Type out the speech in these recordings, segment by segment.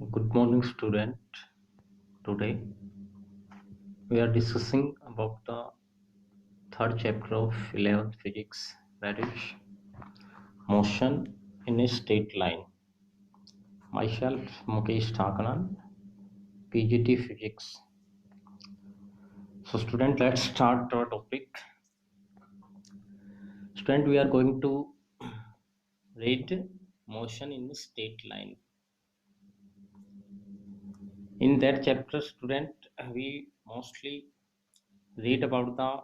Good morning, student. Today we are discussing about the third chapter of 11th physics, that is motion in a straight line. Myself, Mukesh Thakanan, PGT Physics. So, student, let's start our topic. Student, we are going to read motion in a straight line. In that chapter, student, we mostly read about the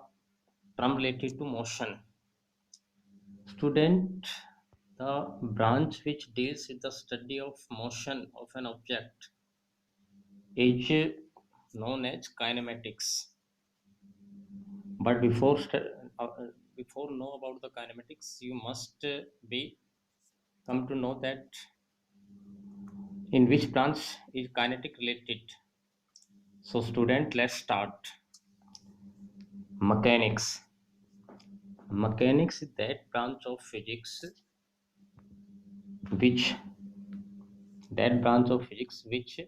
term related to motion. Student, the branch which deals with the study of motion of an object is known as kinematics. But before know about the kinematics, you must be come to know that in which branch is kinetic related. So, student, let's start. Mechanics. Mechanics is that branch of physics which which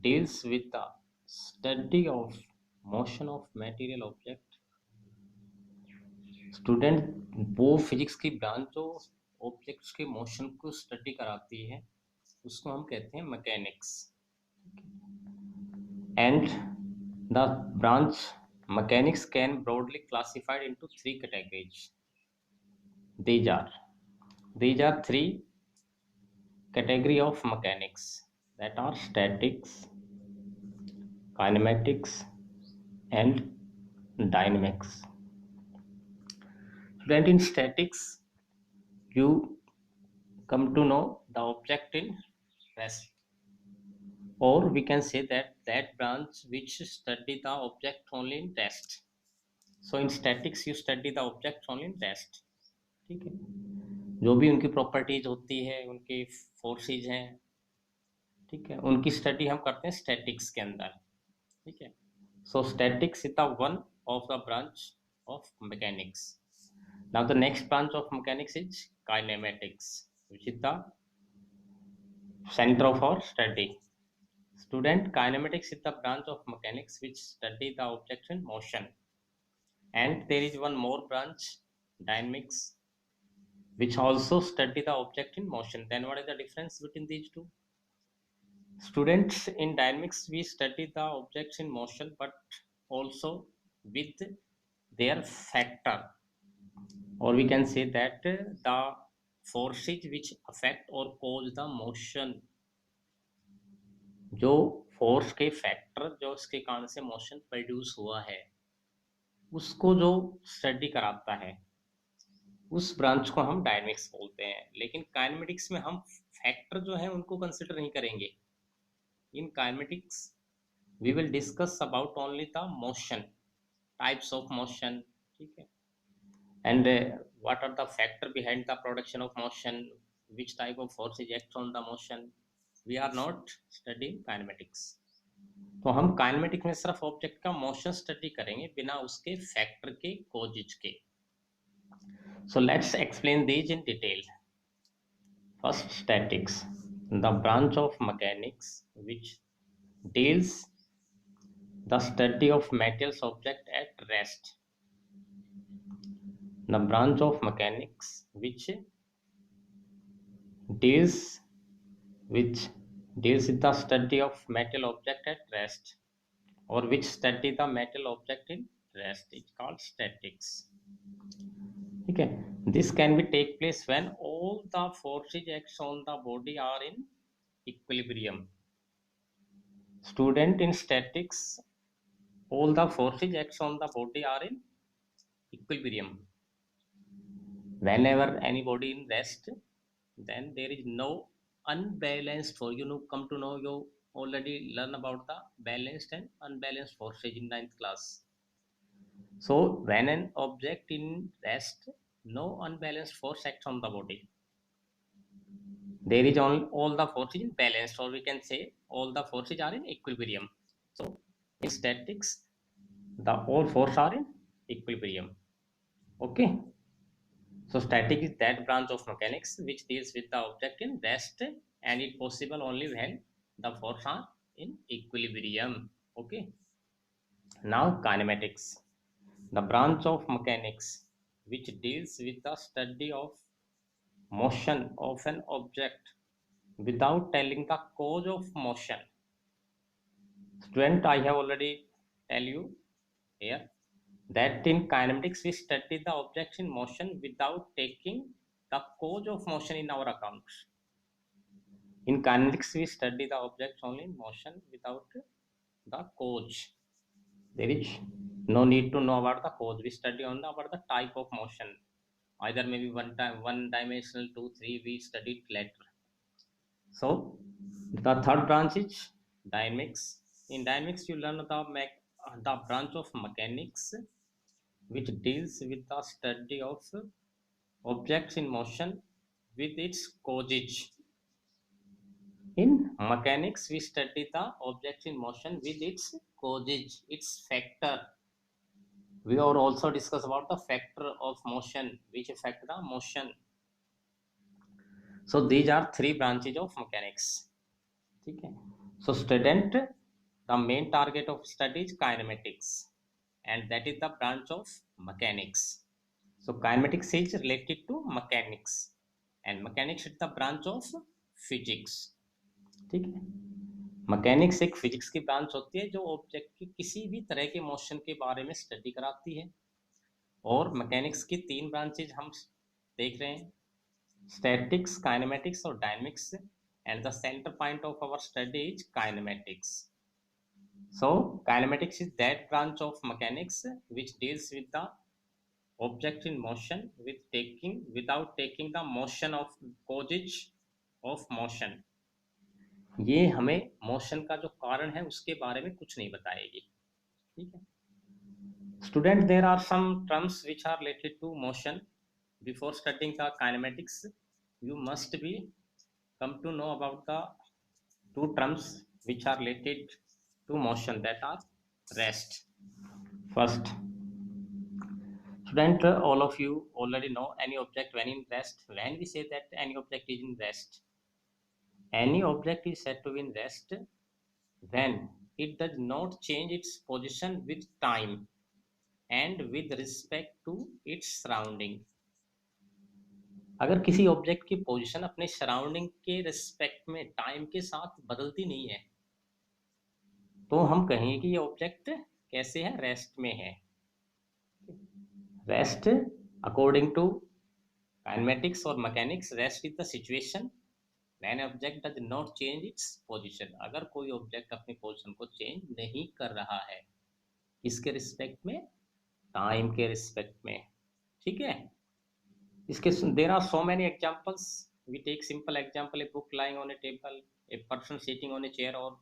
deals with the study of motion of material object. Student वो physics की branch जो objects के motion को study कराती है उसको हम कहते हैं mechanics and the branch mechanics can broadly classified into three categories. these are these are three category of mechanics, that are statics, kinematics and dynamics. Student, in statics you come to know the object in rest, or we can say that branch which study the object only in rest. So in statics you study the object only in rest. ठीक है, जो भी उनकी properties होती है, उनके forces हैं, ठीक है, उनकी स्टडी हम करते हैं स्टैटिक्स के अंदर. ठीक है, so statics is the one of the branch of mechanics. Now the next branch of mechanics is kinematics, which is the center of our study. Student, kinematics is the branch of mechanics which study the objects in motion. And there is one more branch, dynamics, which also study the object in motion. Then what is the difference between these two? Students, in dynamics we study the objects in motion but also with their factor, or we can say that the forces which affect or cause the motion, जो force के factor जो इसके कारण से motion produce हुआ है उसको जो स्टडी कराता है उस ब्रांच को हम डायनेमिक्स बोलते हैं. लेकिन काइनेमेटिक्स में हम फैक्टर जो है उनको कंसिडर नहीं करेंगे. In kinematics we will discuss about only the motion, types of motion, ठीक है, and what are the factor behind the production of motion, which type of forces act on the motion. We are not studying kinematics. तो हम kinematic में सिर्फ object का motion study करेंगे बिना उसके फैक्टर के, कोजेज के. So let's explain these in detail. First, statics, the branch of mechanics which deals the study of materials object at rest. The branch of mechanics which deals with the study of metal object at rest, or which study the metal object in rest, is called statics. Okay, this can be take place when all the forces acts on the body are in equilibrium. Student, in statics all the forces acts on the body are in equilibrium. Whenever any body in rest, then there is no unbalanced force. You know, come to know, you already learn about the balanced and unbalanced forces in 9th class. So when an object in rest, no unbalanced force acts on the body. There is all the forces in balance, or we can say all the forces are in equilibrium. So in statics the all forces are in equilibrium. Okay, so static is that branch of mechanics which deals with the object in rest, and it possible only when the force are in equilibrium. Okay, now kinematics, the branch of mechanics which deals with the study of motion of an object without telling the cause of motion. Student, I have already tell you here that in kinematics we study the objects in motion without taking the cause of motion in our accounts. In kinetics we study the objects only in motion without the cause. There is no need to know about the cause. We study only about the type of motion. Either maybe one dimensional, two, three, we studied later. So the third branch is dynamics. In dynamics you learn the branch of mechanics which deals with the study of objects in motion with its causes. In mechanics, we study the object in motion with its causes, its factor. We are also discuss about the factor of motion, which affect the motion. So these are three branches of mechanics. Okay. So student, the main target of study is kinematics, and that is the branch of mechanics. So kinematics is related to mechanics, and mechanics is the branch of physics. ठीक है, mechanics एक physics की branch होती है जो object की किसी भी तरह के मोशन के बारे में स्टडी कराती है। और मैकेनिक्स की तीन ब्रांचेज हम देख रहे हैं, स्टैटिक्स, काइनेमेटिक्स और डायनेमिक्स, and the centre point of our study is kinematics. So kinematics is that branch of mechanics which deals with the object in motion without taking the motion of causes of motion. ये हमें motion का जो कारण है उसके बारे में कुछ नहीं बताएगी. ठीक है student, there are some terms which are related to motion. Before studying the kinematics you must be come to know about the two terms which are related to motion, that are rest. First, student, all of you already know any object when in rest. When we say that any object is in rest, any object is said to be in rest when it does not change its position with time and with respect to its surrounding. अगर किसी object की position अपने surrounding के respect में time के साथ बदलती नहीं है तो हम कहेंगे कि ये ऑब्जेक्ट कैसे है, रेस्ट में है. रेस्ट अकॉर्डिंग टू काइनेमेटिक्स और mechanics, rest is the situation when object does not change its position. अगर कोई ऑब्जेक्ट अपनी पोजीशन को चेंज नहीं कर रहा है, इसके रिस्पेक्ट में, टाइम के रिस्पेक्ट में. ठीक है, इसके there are so many examples. We take simple example, a book lying on a table, a person sitting on a chair, और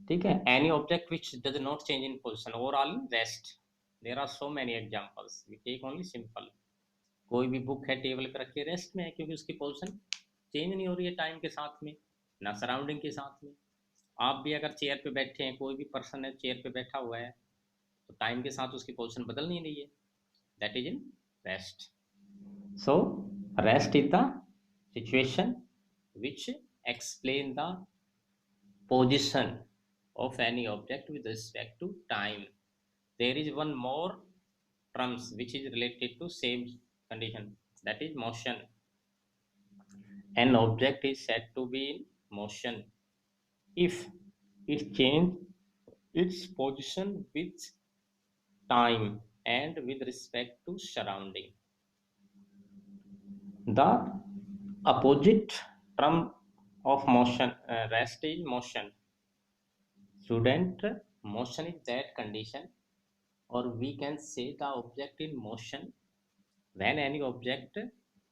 ठीक है, any object which does not change in position और all in rest. There are so many examples, we take only simple. कोई भी book है table पे रखी है, रेस्ट में है क्योंकि उसकी पोजीशन चेंज नहीं हो रही है टाइम के साथ में, ना सराउंडिंग के साथ में. आप भी अगर चेयर पे बैठे हैं, कोई भी पर्सन है चेयर पे बैठा हुआ है, तो टाइम के साथ उसकी पोजीशन बदल नहीं रही है, that is in rest. So rest is the situation which explain the position of any object with respect to time. There is one more terms which is related to same condition, that is motion. An object is said to be in motion if it change its position with time and with respect to surrounding. The opposite term of motion, rest, is motion. Student, motion is that condition, or we can say the object in motion when any object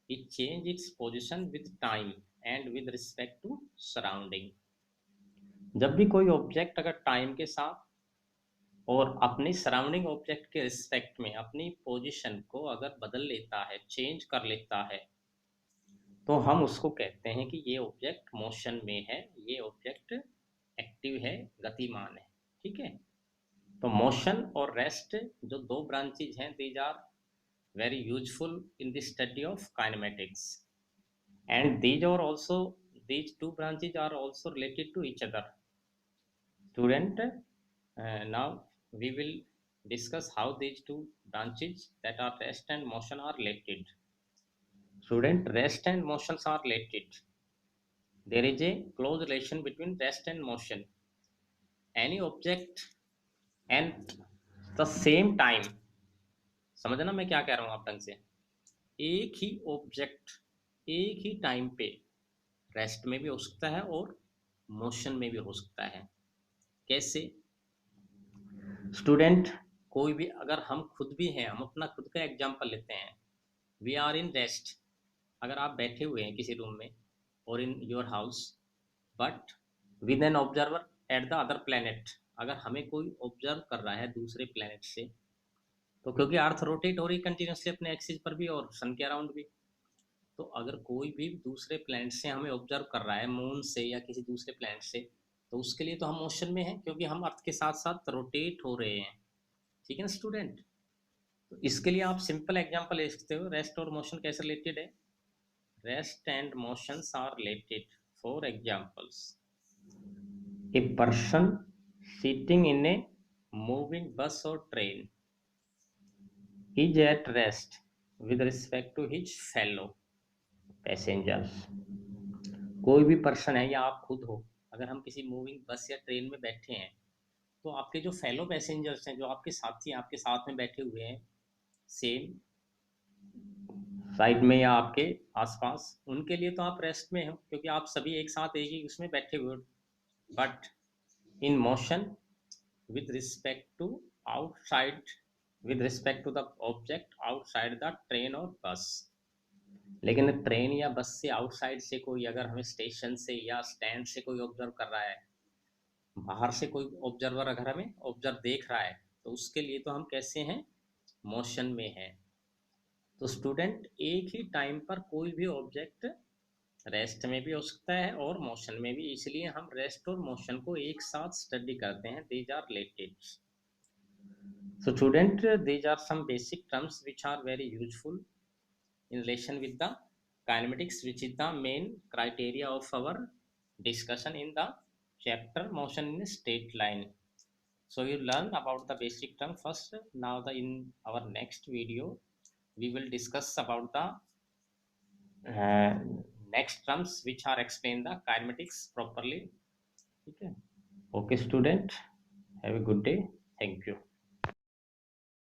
it change its position with time and with respect to surrounding. जब भी कोई object अगर time के साथ और अपनी surrounding object के respect में अपनी पोजीशन को अगर बदल लेता है, चेंज कर लेता है, तो हम उसको कहते हैं कि ये ऑब्जेक्ट मोशन में है, ये ऑब्जेक्ट एक्टिव है, गतिमान है. ठीक है, तो मोशन और रेस्ट जो दो ब्रांचेज हैं, these are very useful in the study of kinematics, and these are also these two branches are also related to each other. Student, now we will discuss how these two branches that are rest and motion are related. Student, rest and motions are related. There is a close relation between rest and motion. Any object and the same time, समझना मैं क्या कह रहा हूं आप ढंग से, एक ही ऑब्जेक्ट एक ही टाइम पे रेस्ट में भी हो सकता है और मोशन में भी हो सकता है। कैसे? स्टूडेंट, कोई भी, अगर हम खुद भी हैं, हम अपना खुद का एग्जांपल लेते हैं, वी आर इन रेस्ट। अगर आप बैठे हुए हैं किसी रूम में और in your house, but with an observer at the other planet, अगर हमें कोई ऑब्जर्व कर रहा है दूसरे प्लेनेट से, तो क्योंकि अर्थ रोटेट हो रही कंटिन्यूसली अपने एक्सिस पर भी और सन के अराउंड भी, तो अगर कोई भी दूसरे प्लैनेट से हमें ऑब्जर्व कर रहा है, मून से या किसी दूसरे प्लैनेट से, तो उसके लिए तो हम मोशन में हैं, क्योंकि हम अर्थ के साथ साथ रोटेट हो रहे हैं। ठीक है ना स्टूडेंट? तो इसके लिए आप सिंपल एग्जांपल ले सकते हो, रेस्ट और मोशन कैसे रिलेटेड है। Rest and motions are related. For examples, a person sitting in a moving bus और train is at rest with respect to his fellow passengers। कोई भी पर्सन है या आप खुद हो, अगर हम किसी मूविंग बस या ट्रेन में बैठे हैं, तो आपके जो फेलो पैसेंजर्स हैं, जो आपके साथी आपके साथ में बैठे हुए हैं सेम साइड में या आपके आसपास, उनके लिए तो आप रेस्ट में हो, क्योंकि आप सभी एक साथ एक ही उसमें बैठे हुए हो। But in motion with respect to outside, with respect to the object outside the train or bus। लेकिन ट्रेन या बस से आउटसाइड से कोई अगर हमें स्टेशन से या स्टैंड से कोई ऑब्जर्व कर रहा है, बाहर से कोई ऑब्जर्वर अगर हमें ऑब्जर्व देख रहा है, तो उसके लिए तो हम कैसे हैं, मोशन में है। तो स्टूडेंट, एक ही टाइम पर कोई भी ऑब्जेक्ट रेस्ट में भी हो सकता है और मोशन में भी, इसलिए हम रेस्ट और मोशन को एक साथ स्टडी करते हैं। These are related. So student, these are some basic terms which are very useful in relation with the kinematics, which is the main criteria of our discussion in the chapter motion in a straight line. So you learn about the basic term first. Now in our next video, we will discuss about the uh, next terms which are explain the kinematics properly. Okay, okay student, have a good day. Thank you.